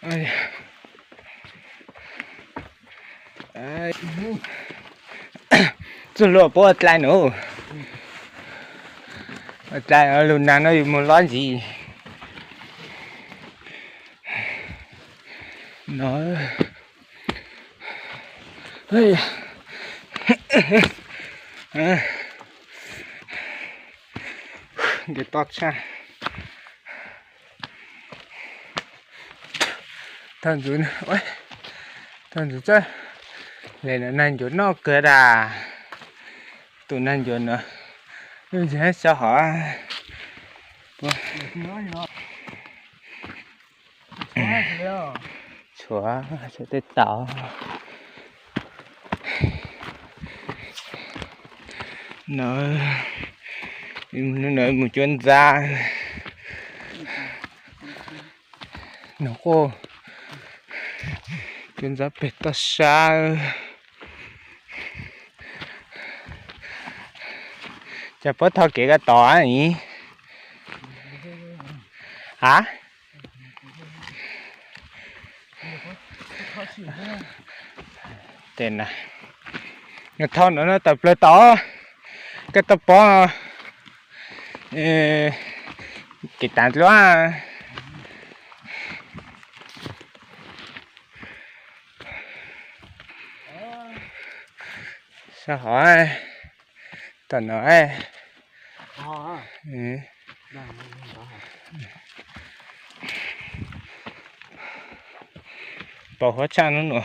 Ôi. Ai. Chứ lúa bó lại nữa. Lại ở luôn nào nó muốn nói gì. Nó. Ây. Cái tọt xa. Thằng chú nó. Ôi. Thằng chú chơi. Này là nành chú nó cửa đà. Tụi nành chú nó. Bây giờ sao hả? Chúa sẽ tới tỏ. Nó một chuyên gia. Nó cô chuyên gia bệt ta xa. Chả bớt thao kể cái tỏ nhỉ? Hả? Tên này nó thao nó tập lên tỏ. Cái tập bó cái tàn loa. Sao hỏi tần nói bỏ hóa trang nó nữa.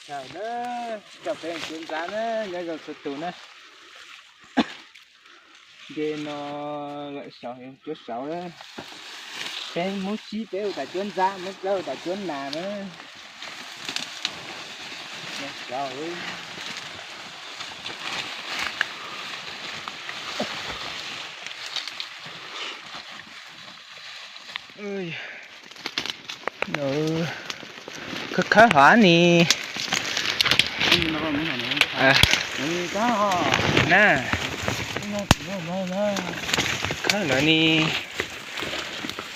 Trời đó chọc cái chuyên giá đó nhớ rồi sụt tù nữa. Để nó lại sợ em chút sợ đó. Cái muốn chí béo tại chuyên gia mới lâu tại chuyên nào nữa. Trời ơi. Ơi. Nó khắc khá hỏa nè. À. Nè. Khá nữa nè.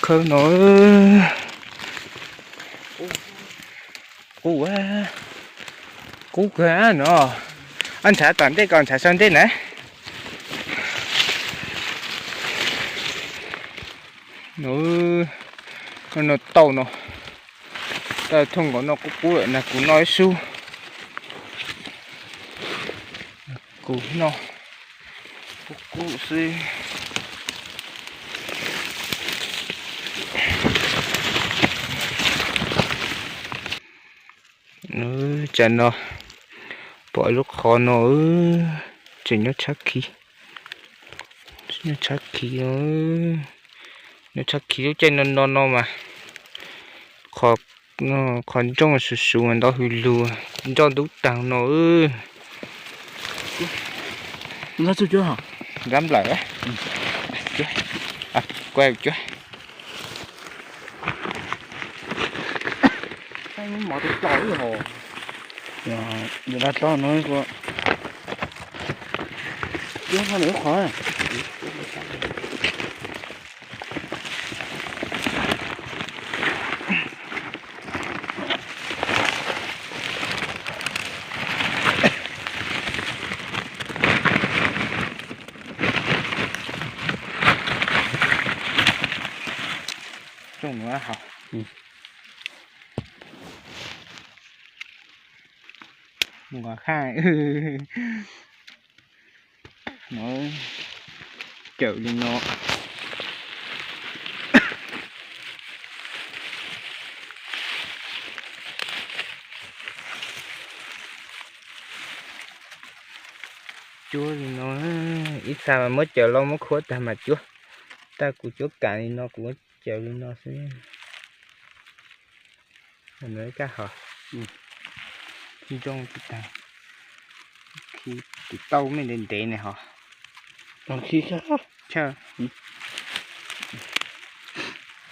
Khơi nổi. Cú quá. Cú quá nữa. Anh thả toàn thế còn thả xong thế nè. Nó tàu nó. Ta thông có nó cú lại là cú nói su. Cú nó. Cú xí. Chân nó bỏ lúc khó nó chỉ nó chắc khí nó chắc khí lúc trên nó mà khó nó còn trong một số mình đó hư lùa cho đúng tàng nó chưa chưa hả dám lại á quay chưa anh mở cái chổi rồi hồ giờ đã cho nó qua chứ không nữa khó trông nó hả mùa khai nó chịu đi nó chúa thì nó ít sao mà mới chờ lâu mới khuất ta mà chúa ta của chúa cả thì nó cũng chờ đi nó sẽ mình lấy cá hả khi trong cái tàu khi cái tàu mới lên tệ này hả còn khi khác chờ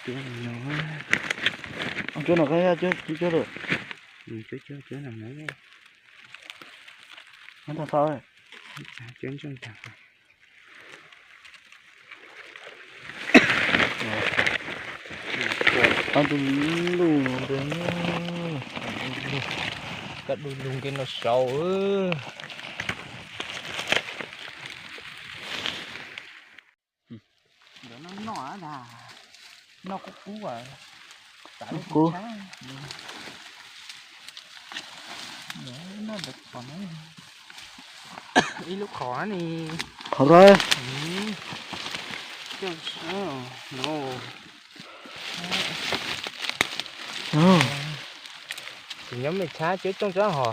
chúa nó ông chúa nào cái chúa được Chưa nằm nữa đấy. Nó thật thôi. Chuyến trong thẳng. Ăn tụi lù rồi. Cắt đuôi lùng cái nó sâu ư. Nó nhỏ là nó có cú à. Cú. Nó được còn ấy. Ý lúc khó nè. Khó rồi. Chứ sao? No. Chỉ nhóm mình trái chứ trong trái hả?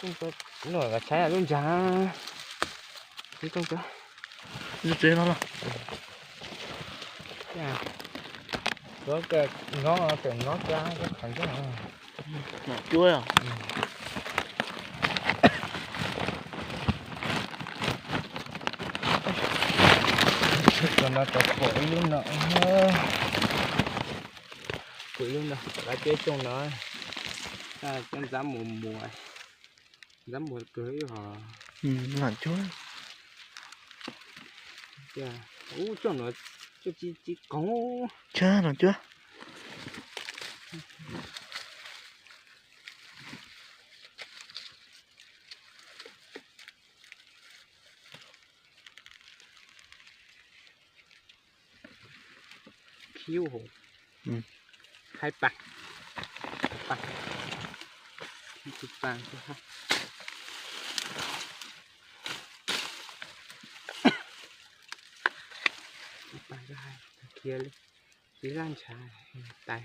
Trong trái nổi cả trái là luôn chả. Chứ trong trái. Nó chế nó là. Có cái ngó ra cái phần cái này. Nó chuối à? Còn nó có phổi luôn nọ. Phổi luôn nè, cái chế trong nó. Chân dám mùa. Dám mùa cưới hả? Nó chuối. Dạ. Cho nó cho chỉ có Chá nó chưa? khiêu hổ. Hai bạc. Chụp vàng thôi ha. Bài ra hai kia đi. Chỉ lan trà tài.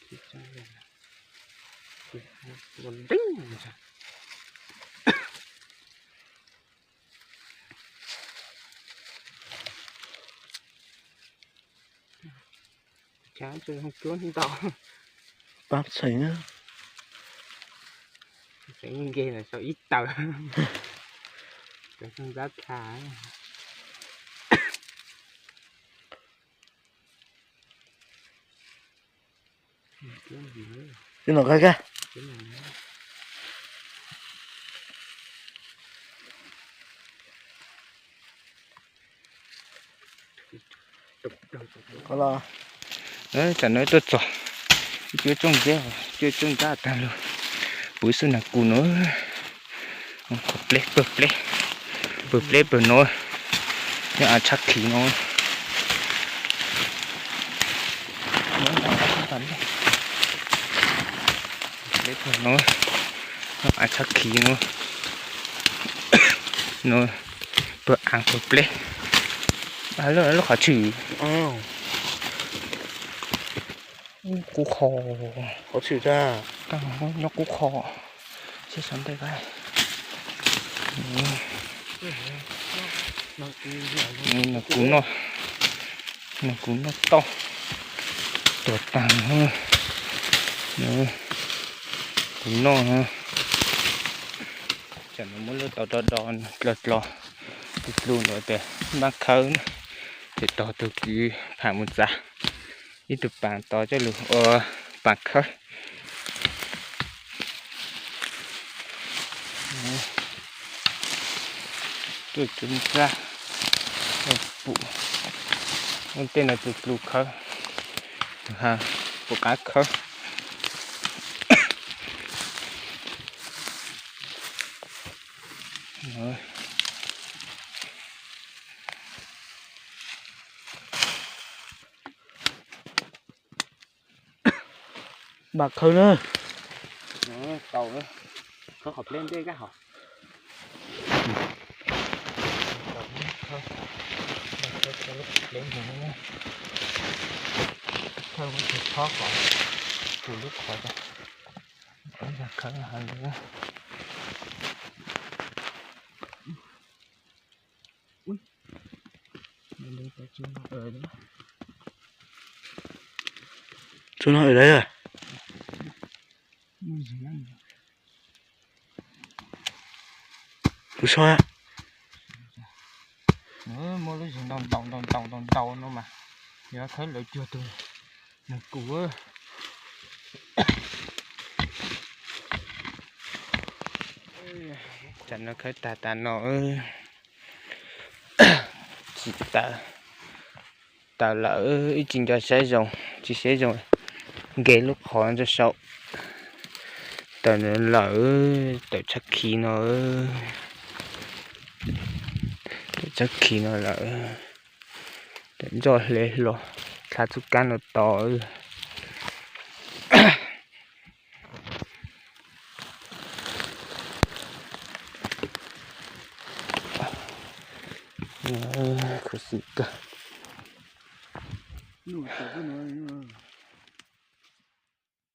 Chỉ cho này. Còn đinh rồi. Chán chơi không cuốn không to. Bắp sấy nữa. Sẽ như ghê là sao ít tờ. Cái con giáp thả ấy. Cái nào cái kìa. Có là. Đấy, chẳng nói tốt rồi. Chưa trông ra ta luôn. Buổi xuân là cù nó. Bờ plê nó. Nhưng à chắc khí nó. Nó à chắc khí nó. Nó bờ ăn bờ plê. Nó khó chịu. Cú khò. Khó chịu ra. Nó cú khò. Chứ sống đây cái. Nó cú nó to. Tổ tàng hơn. Cú nó hơn. Chẳng nó muốn lỡ tỏ lọt lọ. Luôn rồi để bác khớn. Để tỏ từ cái phá một giá. Ít từ bàn tỏ cho lũ. Bàn khớn. Tôi kiểm tra phụ tên là từ lục khơ ha của cá khơ Bạc hơn nữa. tàu nữa có hộp lên đây cái hộp lên nữa thôi có thể thoát khỏi từ lúc khỏi ra ở ra khá là hay nữa ui mình đi tới chung ở đó Chú nó ở đấy rồi. Chú xoa. nữa mua lúc đồng tàu nó mà nhớ thấy lại chưa tôi một cua chẳng nó thấy tà nó ơi chỉ ta lỡ ý trình cho sẽ dùng chỉ sẽ dùng ghé lúc khó cho sâu tao nó lỡ tao chắc khí nó chắc khí nó lỡ đến rồi lấy rồi thà chút can nó to khó xịt cả Nụ chả có nói